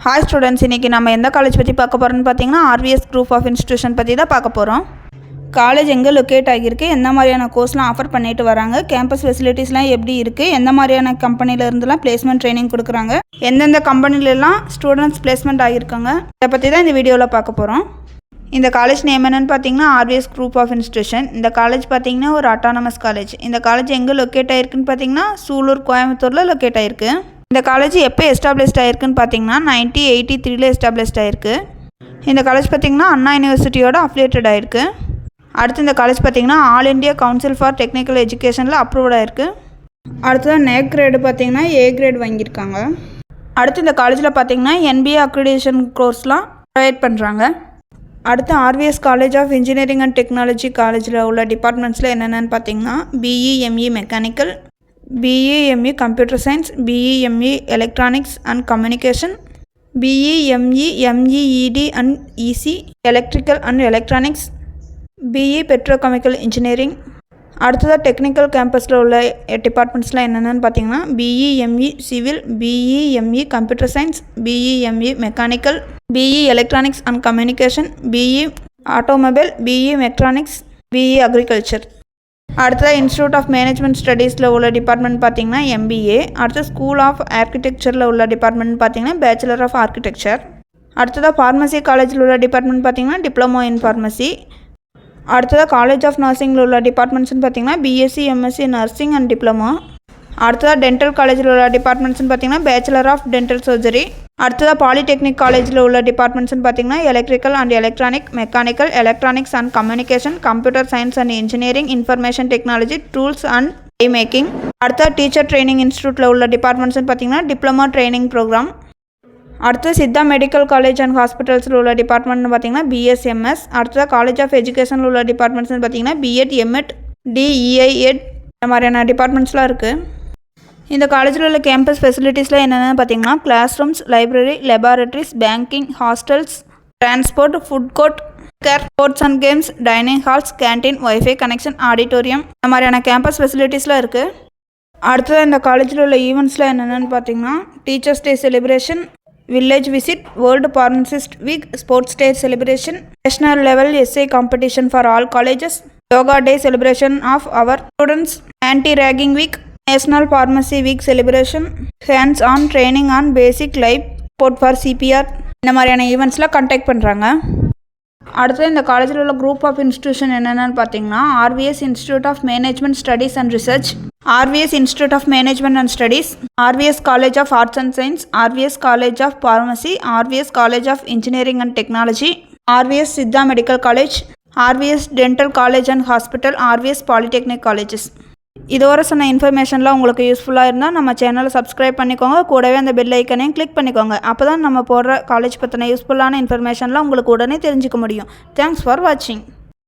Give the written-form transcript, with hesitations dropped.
Hi students, இன்றைக்கி நம்ம எந்த காலேஜ் பற்றி பார்க்க போகிறோன்னு பார்த்தீங்கன்னா ஆர்விஎஸ் குரூப் ஆஃப் இன்ஸ்டியூஷன் பற்றி தான் பார்க்க போகிறோம். காலேஜ் எங்கே லொக்கேட் ஆகியிருக்கு, எந்த மாதிரியான கோர்ஸ்லாம் ஆஃபர் பண்ணிட்டு வராங்க, கேம்பஸ் ஃபெசிலிட்டிஸ்லாம் எப்படி இருக்குது, எந்த மாதிரியான கம்பெனிலேருந்துலாம் பிளேஸ்மெண்ட் ட்ரைனிங் கொடுக்குறாங்க, எந்தெந்த கம்பெனிலலாம் ஸ்டூடெண்ட்ஸ் பிளேஸ்மெண்ட் ஆகியிருக்காங்க, இதை பற்றி தான் இந்த வீடியோவில் பார்க்க போகிறோம். இந்த காலேஜ் நேம் என்னென்னு பார்த்தீங்கன்னா ஆர்விஎஸ் குரூப் ஆஃப் இன்ஸ்டியூஷன். இந்த காலேஜ் பார்த்தீங்கன்னா ஒரு அட்டானமஸ் காலேஜ். இந்த காலேஜ் எங்கே லொக்கேட் ஆகிருக்குன்னு பார்த்தீங்கன்னா சூலூர், கோயம்புத்தூரில் லொக்கேட் ஆகிருக்கு. இந்த காலேஜ் எப்போ எஸ்டாப்ளிஷ்ட் ஆகிருக்குன்னு பார்த்தீங்கன்னா 1983 எஸ்டாப்ளிஷ்ட் ஆகிருக்கு. இந்த காலேஜ் பார்த்திங்கன்னா அண்ணா யூனிவர்சிட்டியோட அஃபிலியேட்டட் ஆகிருக்கு. அடுத்து இந்த காலேஜ் பார்த்திங்கன்னா all India council for technical எஜுகேஷனில் அப்ரூவ்ட் ஆகிருக்கு. அடுத்ததான் நேக் கிரேடு பார்த்திங்கன்னா ஏ கிரேட் வாங்கியிருக்காங்க. அடுத்து இந்த காலேஜில் பார்த்திங்கன்னா NBA அக்ரிடேஷன் கோர்ஸ்லாம் ப்ரொவைட் பண்ணுறாங்க. அடுத்து RVS college of engineering and technology காலேஜில் உள்ள டிபார்ட்மெண்ட்ஸில் என்னென்னு பார்த்தீங்கன்னா BE/ME mechanical, BE/ME computer science, BE/ME electronics and communication, BE/ME MEED and EC electrical and electronics, BE petrochemical engineering. அடுத்ததாக டெக்னிக்கல் கேம்பஸில் உள்ள டிபார்ட்மெண்ட்ஸ்லாம் என்னென்னு பார்த்தீங்கன்னா BE/ME civil, BE/ME computer science, BE/ME mechanical, BE electronics and communication, BE automobile, BE mechatronics, BE agriculture. அடுத்ததாக institute of management ஸ்டடீஸில் உள்ள department பார்த்திங்கன்னா MBA. அடுத்து ஸ்கூல் ஆஃப் ஆர்கிடெக்சரில் உள்ள டிபார்ட்மெண்ட் பார்த்திங்கன்னா பேச்சுலர் ஆஃப் ஆர்கிடெக்சர். அடுத்ததாக ஃபார்மசி காலேஜில் உள்ள டிபார்ட்மெண்ட் பார்த்திங்கன்னா டிப்ளமோ இன் ஃபார்மசி. அடுத்ததாக காலேஜ் ஆஃப் நர்சிங்கில் உள்ள டிபார்ட்மெண்ட்ஸ்னு பார்த்திங்கன்னா BSc MSc nursing and diploma. அடுத்ததாக டென்டல் காலேஜில் உள்ள டிபார்ட்மெண்ட்ஸ்னு பார்த்திங்கன்னா பேச்சுலர் ஆஃப் டென்டல் சர்ஜரி. அடுத்ததாக பாலிடெக்னிக் காலேஜில் உள்ள டிபார்ட்மெண்ட்ஸ்னு பார்த்திங்கன்னா electrical and electronic, mechanical, electronics and communication, computer science and engineering, information technology, tools and I making. அடுத்ததாக டீச்சர் ட்ரைனிங் இன்ஸ்டியூட்டில் உள்ள டிபார்ட்மெண்ட்ஸ்னு பார்த்திங்கன்னா டிப்ளமோ ட்ரைனிங் ப்ரோக்ராம். அடுத்து சித்தா மெடிக்கல் காலேஜ் அண்ட் ஹாஸ்பிட்டல்ஸில் உள்ள டிபார்ட்மெண்ட்னு பார்த்திங்கன்னா BSMS. அடுத்ததாக காலேஜ் ஆஃப் எஜுகேஷனில் உள்ள டிபார்ட்மெண்ட்ஸ்னு பார்த்திங்கன்னா BEd, MEd, DEIEd இந்த மாதிரியான டிபார்ட்மெண்ட்ஸ்லாம் இருக்குது. இந்த காலேஜில் உள்ள கேம்பஸ் ஃபெசிலிட்டிஸ்லாம் என்னென்னு பார்த்தீங்கன்னா class rooms, library, laboratories, banking, hostels, transport, food court, care, sports and games, dining halls, canteen, wifi connection, auditorium இந்த மாதிரியான கேம்பஸ் ஃபெசிலிட்டிஸ்லாம் இருக்குது. அடுத்தது இந்த காலேஜில் உள்ள ஈவெண்ட்ஸ்லாம் என்னென்னு பார்த்தீங்கன்னா teachers day celebration, village visit, world pharmacist week, sports day celebration, national level essay competition for all colleges, yoga day celebration of our students, anti ragging week, national pharmacy week celebration, hands on training on basic life support for CPR இந்த மாதிரியான ஈவெண்ட்ஸ்லாம் conduct பண்ணுறாங்க. அடுத்தது இந்த காலேஜில் உள்ள group of institution என்னென்னு பார்த்தீங்கன்னா RVS institute of management studies and research, RVS institute of management and studies, RVS college of arts and science, RVS college of pharmacy, RVS college of engineering and technology, RVS Siddha medical college, RVS dental college and hospital, RVS polytechnic colleges. இதுவரை சொன்ன இன்ஃபர்மேஷன்லாம் உங்களுக்கு யூஸ்ஃபுல்லாக இருந்தால் நம்ம சேனலை subscribe பண்ணிக்கோங்க. கூடவே அந்த பெல் ஐக்கனையும் கிளிக் பண்ணிக்கோங்க. அப்போ தான் நம்ம போடுற காலேஜ் பற்றின யூஸ்ஃபுல்லான இன்ஃபர்மேஷன்லாம் உங்களுக்கு உடனே தெரிஞ்சுக்க முடியும். தேங்க்ஸ் ஃபார் வாட்சிங்.